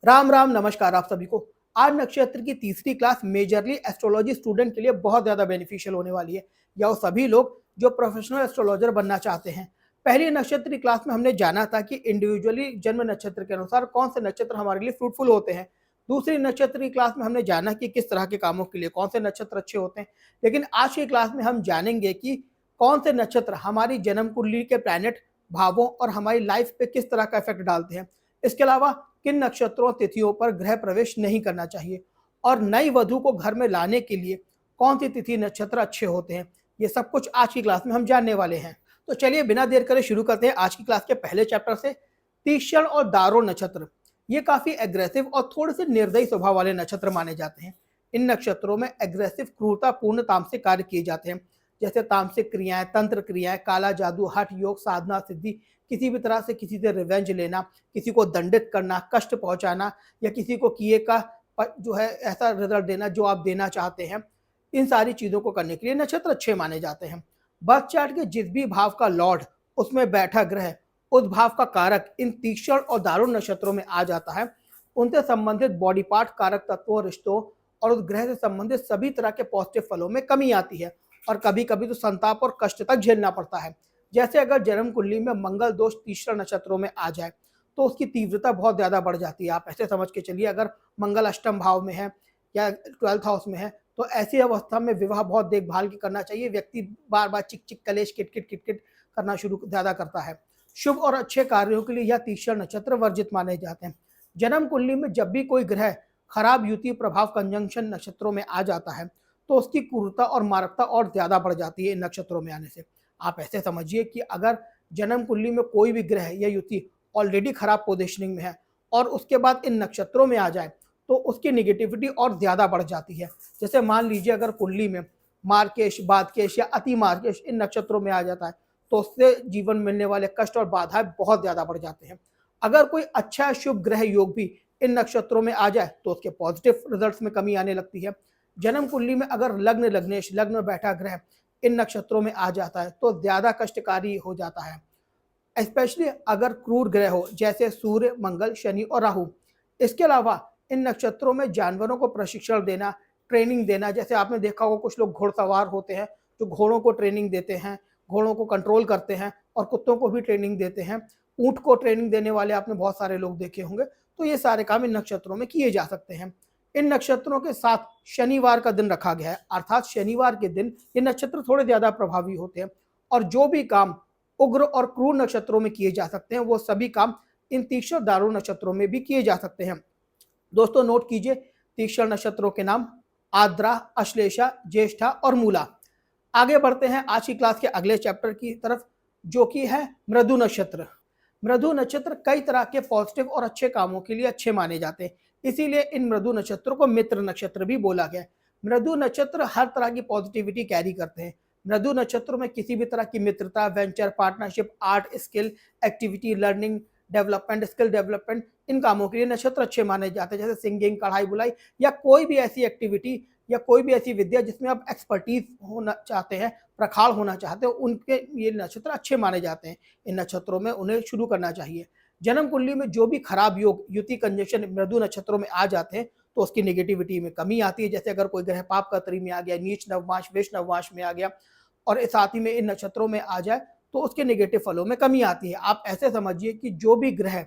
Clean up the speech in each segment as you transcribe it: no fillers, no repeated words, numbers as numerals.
राम राम नमस्कार आप सभी को। आज नक्षत्र की तीसरी क्लास मेजरली एस्ट्रोलॉजी स्टूडेंट के लिए बहुत ज़्यादा बेनिफिशियल होने वाली है, या वो सभी लोग जो प्रोफेशनल एस्ट्रोलॉजर बनना चाहते हैं। पहली नक्षत्र की क्लास में हमने जाना था कि इंडिविजुअली जन्म नक्षत्र के अनुसार कौन से नक्षत्र हमारे लिए फ्रूटफुल होते हैं। दूसरी नक्षत्र की क्लास में हमने जाना कि किस तरह के कामों के लिए कौन से नक्षत्र अच्छे होते हैं। लेकिन आज की क्लास में हम जानेंगे कि कौन से नक्षत्र हमारी जन्म कुंडली के प्लैनेट, भावों और हमारी लाइफ पे किस तरह का इफेक्ट डालते हैं। इसके अलावा किन नक्षत्रों तिथियों पर गृह प्रवेश नहीं करना चाहिए और नई वधु को घर में लाने के लिए कौन सी तिथि नक्षत्र अच्छे होते हैं, ये सब कुछ आज की क्लास में हम जानने वाले हैं। तो चलिए बिना देर करे शुरू करते हैं आज की क्लास के पहले चैप्टर से। तीक्ष्ण और दारो नक्षत्र ये काफी एग्रेसिव और थोड़े से निर्दयी स्वभाव वाले नक्षत्र माने जाते हैं। इन नक्षत्रों में एग्रेसिव क्रूरतापूर्ण तामसिक कार्य किए जाते हैं, जैसे तामसिक क्रियाएं, तंत्र क्रियाएं, काला जादू, हठ योग, साधना सिद्धि, किसी भी तरह से किसी से रिवेंज लेना, किसी को दंडित करना, कष्ट पहुंचाना, या किसी को किए का जो है ऐसा रिजल्ट देना जो आप देना चाहते हैं। इन सारी चीजों को करने के लिए नक्षत्र अच्छे माने जाते हैं। बर्थ चार्ट के जिस भी भाव का लॉर्ड, उसमें बैठा ग्रह, उस भाव का कारक इन तीक्ष्ण और दारुण नक्षत्रों में आ जाता है। उनसे संबंधित बॉडी पार्ट, कारक तत्वों, रिश्तों और उस ग्रह से संबंधित सभी तरह के पॉजिटिव फलों में कमी आती है और कभी कभी तो संताप और कष्ट तक झेलना पड़ता है। जैसे अगर जन्म कुंडली में मंगल दोष तीसरा नक्षत्रों में आ जाए तो उसकी तीव्रता बहुत ज्यादा बढ़ जाती है। आप ऐसे समझ के चलिए, अगर मंगल अष्टम भाव में है या 12th हाउस में है तो ऐसी अवस्था में विवाह बहुत देखभाल की करना चाहिए। व्यक्ति बार बार चिक चिक कलेश किटकिट किटकिट करना शुरू ज्यादा करता है। शुभ और अच्छे कार्यों के लिए यह तीसरा नक्षत्र वर्जित माने जाते हैं। जन्म कुंडली में जब भी कोई ग्रह खराब युति प्रभाव कंजंक्शन नक्षत्रों में आ जाता है तो उसकी क्रूरता और मारकता और ज्यादा बढ़ जाती है इन नक्षत्रों में आने से। आप ऐसे समझिए कि अगर जन्म कुंडली में कोई भी ग्रह या युति ऑलरेडी खराब पोजीशनिंग में है और उसके बाद इन नक्षत्रों में आ जाए तो उसकी निगेटिविटी और ज्यादा बढ़ जाती है। जैसे मान लीजिए अगर कुंडली में मार्केश, बादकेश या अति मार्केश इन नक्षत्रों में आ जाता है तो उससे जीवन मिलने वाले कष्ट और बाधाएं बहुत ज्यादा बढ़ जाते हैं। अगर कोई अच्छा शुभ ग्रह योग भी इन नक्षत्रों में आ जाए तो उसके पॉजिटिव रिजल्ट्स में कमी आने लगती है। जन्म कुंडली में अगर लग्न, लग्नेश, लग्न में बैठा ग्रह इन नक्षत्रों में आ जाता है तो ज्यादा कष्टकारी हो जाता है, स्पेशली अगर क्रूर ग्रह हो जैसे सूर्य, मंगल, शनि और राहु। इसके अलावा इन नक्षत्रों में जानवरों को प्रशिक्षण देना, ट्रेनिंग देना, जैसे आपने देखा होगा कुछ लोग घोड़सवार होते हैं जो घोड़ों को ट्रेनिंग देते हैं, घोड़ों को कंट्रोल करते हैं और कुत्तों को भी ट्रेनिंग देते हैं। ऊंट को ट्रेनिंग देने वाले आपने बहुत सारे लोग देखे होंगे। तो ये सारे काम इन नक्षत्रों में किए जा सकते हैं। इन नक्षत्रों के साथ शनिवार का दिन रखा गया है, अर्थात शनिवार के दिन ये नक्षत्र थोड़े ज्यादा प्रभावी होते हैं और जो भी काम उग्र और क्रूर नक्षत्रों में किए जा सकते हैं वो सभी काम इन तीक्ष्ण दारुण नक्षत्रों में भी किए जा सकते हैं। दोस्तों नोट कीजिए तीक्ष्ण नक्षत्रों के नाम: आद्रा, अश्लेषा, ज्येष्ठा और मूला। आगे बढ़ते हैं आज की क्लास के अगले चैप्टर की तरफ, जो कि है मृदु नक्षत्र। मृदु नक्षत्र कई तरह के पॉजिटिव और अच्छे कामों के लिए अच्छे माने जाते हैं, इसीलिए इन मृदु नक्षत्रों को मित्र नक्षत्र भी बोला गया। मृदु नक्षत्र हर तरह की पॉजिटिविटी कैरी करते हैं। मृदु नक्षत्रों में किसी भी तरह की मित्रता, venture, partnership, art, skill, activity, learning, development, skill development, इन कामों के लिए नक्षत्र अच्छे माने जाते हैं। जैसे सिंगिंग, कढ़ाई बुलाई या कोई भी ऐसी एक्टिविटी या कोई भी ऐसी विद्या जिसमें आप एक्सपर्टीज होना चाहते हैं, प्रखार होना चाहते हैं, उनके ये नक्षत्र अच्छे माने जाते हैं। इन नक्षत्रों में उन्हें शुरू करना चाहिए। जन्म कुंडली में जो भी खराब योग, युति, कंजक्शन मृदु नक्षत्रों में आ जाते हैं तो उसकी नेगेटिविटी में कमी आती है। जैसे अगर कोई ग्रह पाप कतरी में आ गया, नीच नवमाश, विष नवमाश में आ गया और साथ ही में इन नक्षत्रों में आ जाए तो उसके नेगेटिव फलों में कमी आती है। आप ऐसे समझिए कि जो भी ग्रह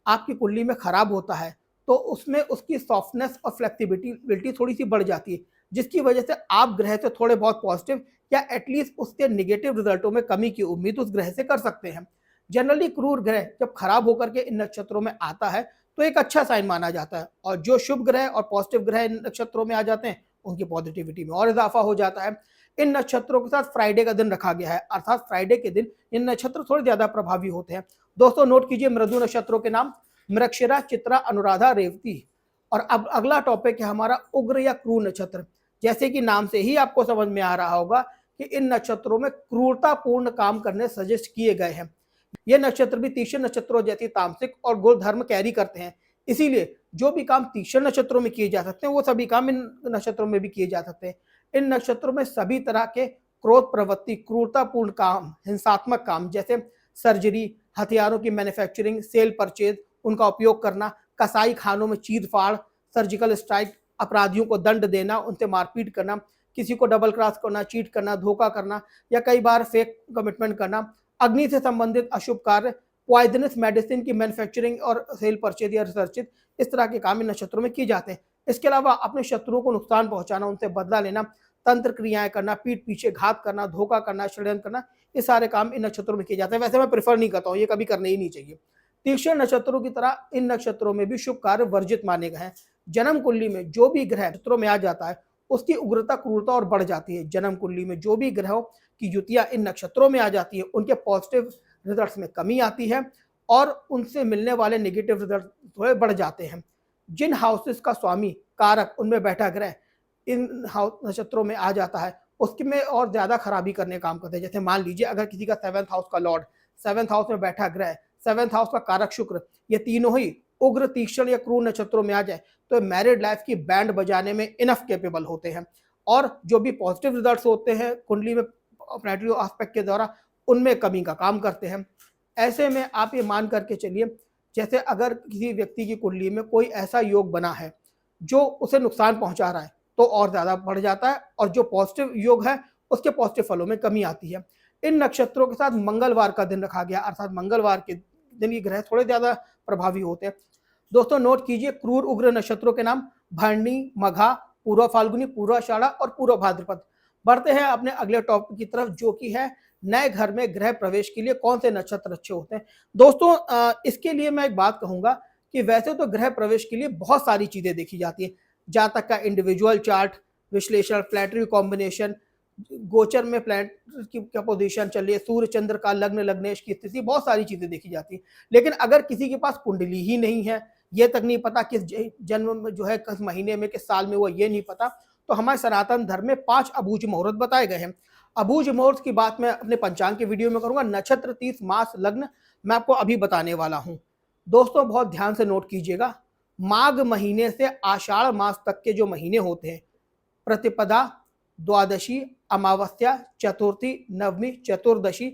आपकी कुंडली में खराब होता है तो उसमें उसकी सॉफ्टनेस और फ्लेक्सिबिलिटी थोड़ी सी बढ़ जाती है, जिसकी वजह से आप ग्रह से थोड़े बहुत पॉजिटिव या एटलीस्ट उसके नेगेटिव रिजल्टों में कमी की उम्मीद उस ग्रह से कर सकते हैं। जनरली क्रूर ग्रह जब खराब होकर के इन नक्षत्रों में आता है तो एक अच्छा साइन माना जाता है, और जो शुभ ग्रह और पॉजिटिव ग्रह इन नक्षत्रों में आ जाते हैं उनकी पॉजिटिविटी में और इजाफा हो जाता है। इन नक्षत्रों के साथ फ्राइडे का दिन रखा गया है, अर्थात फ्राइडे के दिन इन नक्षत्र थोड़े ज्यादा प्रभावी होते हैं। दोस्तों नोट कीजिए मृदु नक्षत्रों के नाम: मृगशिरा, चित्रा, अनुराधा, रेवती। और अब अगला टॉपिक है हमारा उग्र या क्रूर नक्षत्र। जैसे कि नाम से ही आपको समझ में आ रहा होगा कि इन नक्षत्रों में क्रूरतापूर्ण काम करने सजेस्ट किए गए हैं। ये नक्षत्र भी तीक्ष्ण नक्षत्रों जैसी तामसिक और गुण धर्म कैरी करते हैं, इसीलिए जो भी काम तीक्ष्ण नक्षत्रों में किए जा सकते हैं वो सभी काम इन नक्षत्रों में भी किए जा सकते हैं। इन नक्षत्रों में सभी तरह के क्रोध प्रवृत्ति, क्रूरतापूर्ण काम, हिंसात्मक काम जैसे सर्जरी, हथियारों की मैन्युफैक्चरिंग, सेल परचेज, उनका उपयोग करना, कसाई खानों में चीर फाड़, सर्जिकल स्ट्राइक, अपराधियों को दंड देना, उनसे मारपीट करना, किसी को डबल क्रॉस करना, चीट करना, धोखा करना या कई बार फेक कमिटमेंट करना, अग्नि से संबंधित अशुभ कार्य, पॉइजनस मेडिसिन की मैन्युफैक्चरिंग और सेल परचेज या रिसर्चित, इस तरह के काम इन नक्षत्रों में किए जाते हैं। इसके अलावा अपने शत्रुओं को नुकसान पहुंचाना, उनसे बदला लेना, तंत्र क्रियाएं करना, पीठ पीछे घात करना, धोखा करना, षड्यंत्र करना, ये सारे काम इन नक्षत्रों में किए जाते हैं। वैसे मैं प्रेफर नहीं करता हूँ, ये कभी करने ही नहीं चाहिए। तीक्ष्ण नक्षत्रों की तरह इन नक्षत्रों में भी शुभ कार्य वर्जित माने गए हैं। जन्म कुंडली में जो भी ग्रह नक्षत्रों में आ जाता है उसकी उग्रता क्रूरता और बढ़ जाती है। जन्म कुंडली में जो भी ग्रहों की युतियां इन नक्षत्रों में आ जाती है उनके पॉजिटिव रिजल्ट्स में कमी आती है और उनसे मिलने वाले नेगेटिव रिजल्ट थोड़े बढ़ जाते हैं। जिन हाउसेस का स्वामी कारक उनमें बैठा ग्रह इन नक्षत्रों में आ जाता है उसके में और ज्यादा खराबी करने काम करते हैं। जैसे मान लीजिए अगर किसी का 7th हाउस का लॉर्ड 7th हाउस में बैठा ग्रह, 7th हाउस का कारक शुक्र, ये तीनों ही उग्र तीक्ष्ण या क्रूर नक्षत्रों में आ जाए तो मैरिड लाइफ की बैंड बजाने में इनफ कैपेबल होते हैं और जो भी पॉजिटिव रिजल्ट्स होते हैं कुंडली में प्लैनेटरी एस्पेक्ट के द्वारा उनमें कमी का काम करते हैं। ऐसे में आप ये मान करके चलिए जैसे अगर किसी व्यक्ति की कुंडली में कोई ऐसा योग बना है जो उसे नुकसान पहुंचा रहा है तो और ज्यादा बढ़ जाता है और जो पॉजिटिव योग है उसके पॉजिटिव फलों में कमी आती है। इन नक्षत्रों के साथ मंगलवार का दिन रखा गया अर्थात मंगलवार के दिन ये ग्रह थोड़े ज्यादा प्रभावी होते हैं। दोस्तों नोट कीजिए क्रूर उग्र नक्षत्रों के नाम भरणी, मघा, पूर्व फाल्गुनी, पूर्वाषाढ़ा और पूर्व भाद्रपद। बढ़ते हैं अपने अगले टॉपिक की तरफ जो कि है नए घर में गृह प्रवेश के लिए कौन से नक्षत्र अच्छे होते हैं। दोस्तों इसके लिए मैं एक बात कहूंगा कि वैसे तो गृह प्रवेश के लिए बहुत सारी चीजें देखी जाती है। जातक का इंडिविजुअल चार्ट विश्लेषण, प्लैनेटरी कॉम्बिनेशन, गोचर में प्लैनेट की क्या पोजीशन चल रही है, सूर्य चंद्र का लग्न लग्नेश की स्थिति, बहुत सारी चीजें देखी जाती है। लेकिन अगर किसी के पास कुंडली ही नहीं है, ये तक नहीं पता किस जन्म में जो है किस महीने में किस साल में वो ये नहीं पता, तो हमारे सनातन धर्म में 5 अबूझ मुहूर्त बताए गए हैं। अबूझ मुहूर्त की बात मैं अपने पंचांग के वीडियो में करूंगा। नक्षत्र, तीर्थ, मास, लग्न मैं आपको अभी बताने वाला हूं। दोस्तों बहुत ध्यान से नोट कीजिएगा, माघ महीने से आषाढ़ मास तक के जो महीने होते हैं, प्रतिपदा, द्वादशी, अमावस्या, चतुर्थी, नवमी, चतुर्दशी,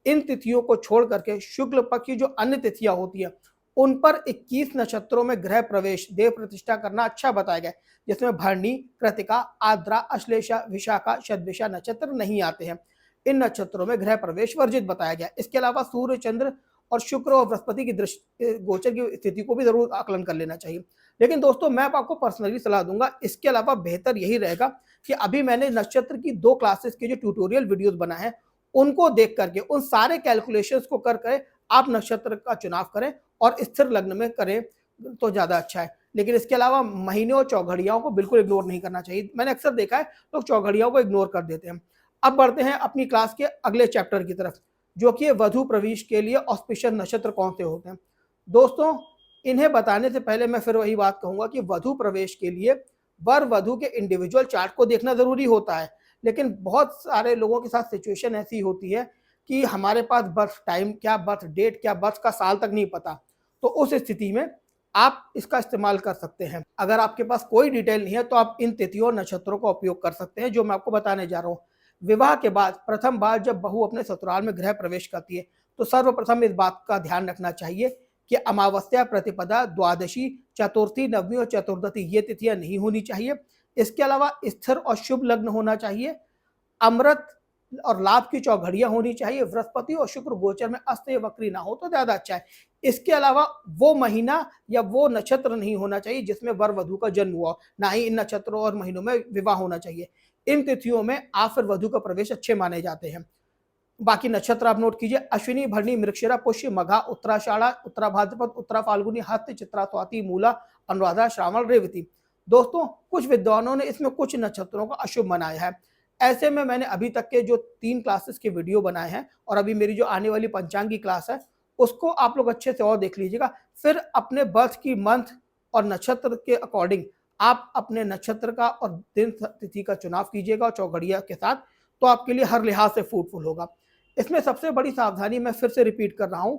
इन तिथियों को छोड़ करके शुक्ल पक्ष की जो अन्य तिथियां होती है उन पर 21 नक्षत्रों में गृह प्रवेश देव प्रतिष्ठा करना अच्छा बताया गया, जिसमें भरणी, कृतिका, आद्रा, अश्लेषा, विशाखा, शतभिषा नक्षत्र नहीं आते हैं। इन नक्षत्रों में गृह प्रवेश वर्जित बताया गया। इसके अलावा सूर्य, चंद्र और शुक्र और बृहस्पति की दृष्टि गोचर की स्थिति को भी जरूर आकलन कर लेना चाहिए। लेकिन दोस्तों मैं आपको पर्सनली सलाह दूंगा, इसके अलावा बेहतर यही रहेगा कि अभी मैंने नक्षत्र की 2 क्लासेस के जो ट्यूटोरियल वीडियोस बनाए हैं उनको देख करके उन सारे कैलकुलेशंस को कर कर आप नक्षत्र का चुनाव करें और स्थिर लग्न में करें तो ज्यादा अच्छा है। लेकिन इसके अलावा महीने और चौघड़ियाओं को बिल्कुल इग्नोर नहीं करना चाहिए। मैंने अक्सर देखा है लोग चौघड़ियाओं को इग्नोर कर देते हैं। अब बढ़ते हैं अपनी क्लास के अगले चैप्टर की तरफ जो कि वधु प्रवेश के लिए ऑस्पिशियस नक्षत्र कौन से होते हैं। दोस्तों इन्हें बताने से पहले मैं फिर वही बात कहूंगा कि वधु प्रवेश के लिए वर वधु के इंडिविजुअल चार्ट को देखना जरूरी होता है। लेकिन बहुत सारे लोगों के साथ सिचुएशन ऐसी होती है कि हमारे पास बर्थ टाइम क्या, बर्थ डेट क्या, बर्थ का साल तक नहीं पता, तो उस स्थिति में आप इसका इस्तेमाल कर सकते हैं। अगर आपके पास कोई डिटेल नहीं है तो आप इन तिथियों और नक्षत्रों का उपयोग कर सकते हैं जो मैं आपको बताने जा रहा हूँ। विवाह के बाद प्रथम बार जब बहू अपने ससुराल में गृह प्रवेश करती है तो सर्वप्रथम इस बात का ध्यान रखना चाहिए कि अमावस्या, प्रतिपदा, द्वादशी, चतुर्थी, नवमी और चतुर्दशी ये तिथियां नहीं होनी चाहिए। इसके अलावा स्थिर और शुभ लग्न होना चाहिए, अमृत और लाभ की चौघड़ियां होनी चाहिए, बृहस्पति और शुक्र गोचर में अस्त या वक्री ना हो तो ज्यादा अच्छा है। इसके अलावा वो महीना या वो नक्षत्र नहीं होना चाहिए जिसमें वर वधु का जन्म हुआ, ना ही इन नक्षत्रों और महीनों में विवाह होना चाहिए। इन तिथियों में आप फिर वधु का प्रवेश अच्छे माने जाते हैं। बाकी नक्षत्र आप नोट कीजिए, अश्विनी, भरणी, मृगशिरा, पुष्य, मघा, उत्तराषाढ़ा, उत्तरा भाद्रपद, उत्तरा फाल्गुनी, हस्त, चित्रा, स्वाति, मूला, अनुराधा, श्रावण, रेवती। दोस्तों कुछ विद्वानों ने इसमें कुछ नक्षत्रों को अशुभ मनाया है। ऐसे में मैंने अभी तक के जो 3 क्लासेस के वीडियो बनाए हैं और अभी मेरी जो आने वाली पंचांग की क्लास है उसको आप लोग अच्छे से और देख लीजिएगा। फिर अपने बर्थ की मंथ और नक्षत्र के अकॉर्डिंग आप अपने नक्षत्र का और दिन तिथि का चुनाव कीजिएगा और चौघड़िया के साथ, तो आपके लिए हर लिहाज से फ्रूटफुल होगा। इसमें सबसे बड़ी सावधानी मैं फिर से रिपीट कर रहा हूं,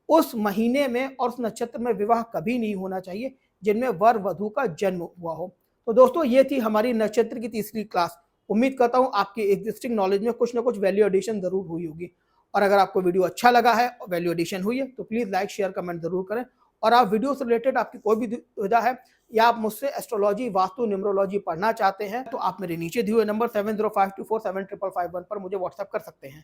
उस महीने में और उस नक्षत्र में विवाह कभी नहीं होना चाहिए जिनमें वर वधु का जन्म हुआ हो। तो दोस्तों ये थी हमारी नक्षत्र की तीसरी क्लास। उम्मीद करता हूं आपकी एग्जिस्टिंग नॉलेज में कुछ ना कुछ वैल्यू एडिशन जरूर हुई होगी। और अगर आपको वीडियो अच्छा लगा है और वैल्यू एडिशन हुई है तो प्लीज लाइक, शेयर, कमेंट जरूर करें और आप वीडियो से रिलेटेड आपकी कोई भी दुविधा है या आप मुझसे एस्ट्रोलॉजी, वास्तु, न्यूमरोलॉजी पढ़ना चाहते हैं तो आप मेरे नीचे दिए हुए नंबर 7052475551 पर मुझे व्हाट्सएप कर सकते हैं।